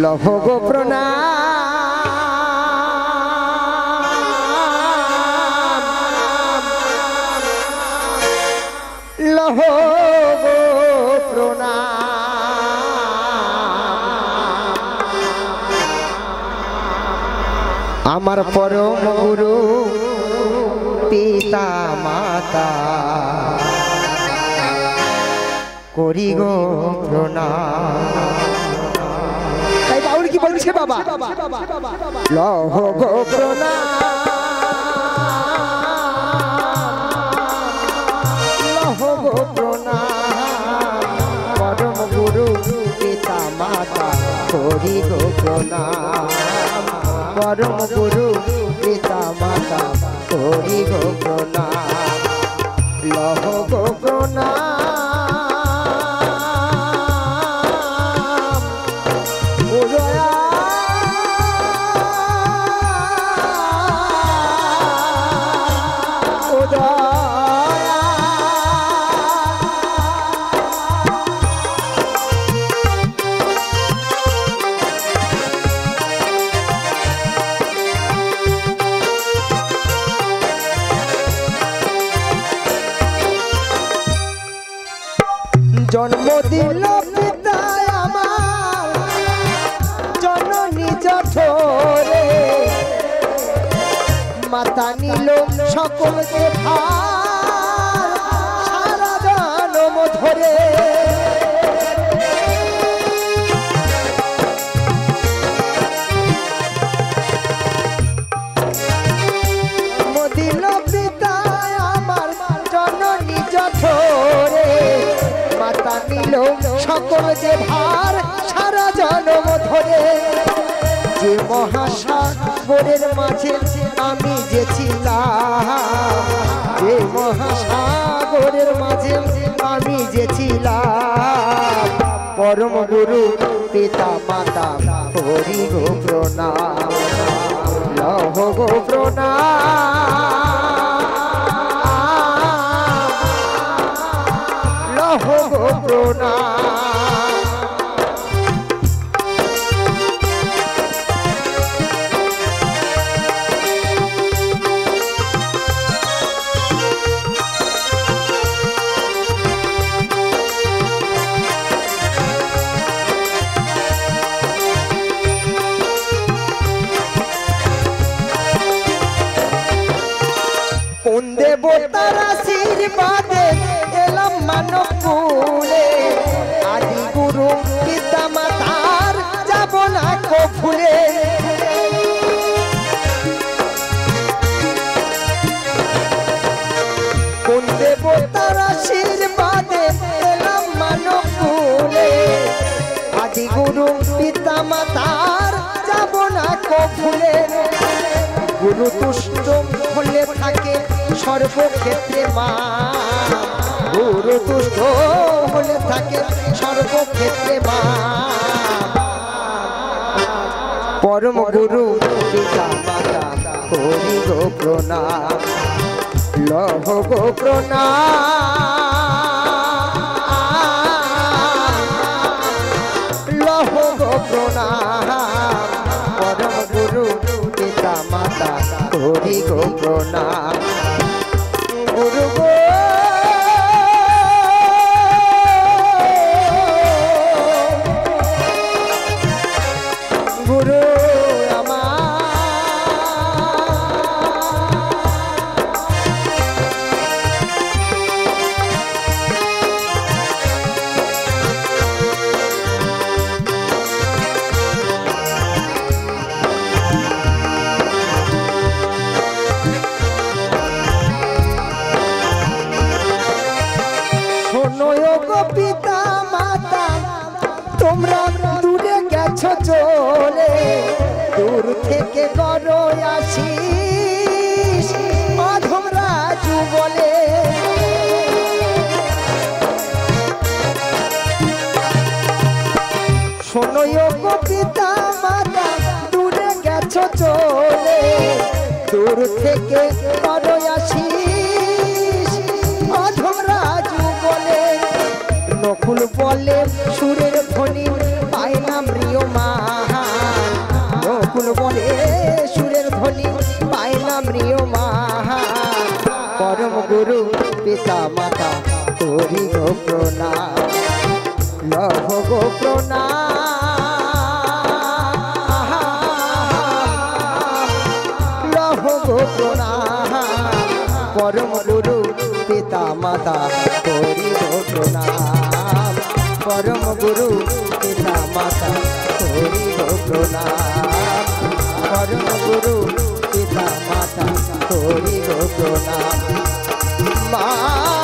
লহ গো প্রণাম লহ গো প্রণাম আমার পরম গুরু পিতা মাতা করি গো প্রণাম। তাই বাউল কি বলছে বাবা, লহ গো প্রণাম লহ গো প্রণাম পরম গুরু পিতা মাতা করি গো প্রণাম পরম গুরু পিতা মাতা করি গো প্রণাম লহ গো প্রণাম জন্ম দিল পিতা আমার জননী জঠরে মাতা নিল সকলকে ভার সারা জনম ধরে জন্ম দিল পিতা আমার জননী জঠরে মাতা নিল সকল যে ভার সারা জনম ধরে যে মহাসাগরের মাঝে আমি যে ছিলাম যে মহাসাগরের মাঝে আমি যে ছিলাম পরম গুরু পিতা মাতা করি গো প্রণাম লহ গো প্রণাম লহ গো প্রণাম। কোন দেবতার আশীর্বাদে এলাম মানব কুলে আদি গুরু পিতা মাতার যাব না কো ভুলে কোন দেবতার আশীর্বাদে এলাম মানব কুলে আদি গুরু পিতা মাতার যাব না কো ভুলে গুরু তুষ্ট হলে থাকে সর্বক্ষেত্রে মা গুরু তুষ্ট হলে থাকে সর্বক্ষেত্রে মা পরম গুরু পিতা মাতা করি গো প্রণাম লহ গো প্রণাম লহ গো প্রণাম পরম গুরু পিতা মাতা করি গো প্রণাম গুরু গো গুরু পিতা মাতা তোমরা দূরে গেছো চলে দূর থেকে করো আশিস মাধব রাজু বলে শোনো গো পিতা মাতা দূরে গেছো চলে দূর থেকে করো আশিস মাধব রাজু বলে নকুল বলে সুরের ধ্বনি পায় না প্রিয় মা পিতা মাতা করি গো প্রণাম লভ গো প্রণাম লভ গো প্রণাম পরম গুরু পিতা মাতা করি গো প্রণাম পরম গুরু পিতা মাতা করি গো প্রণাম পরম গুরু পিতা মাতা করি গো প্রণাম মা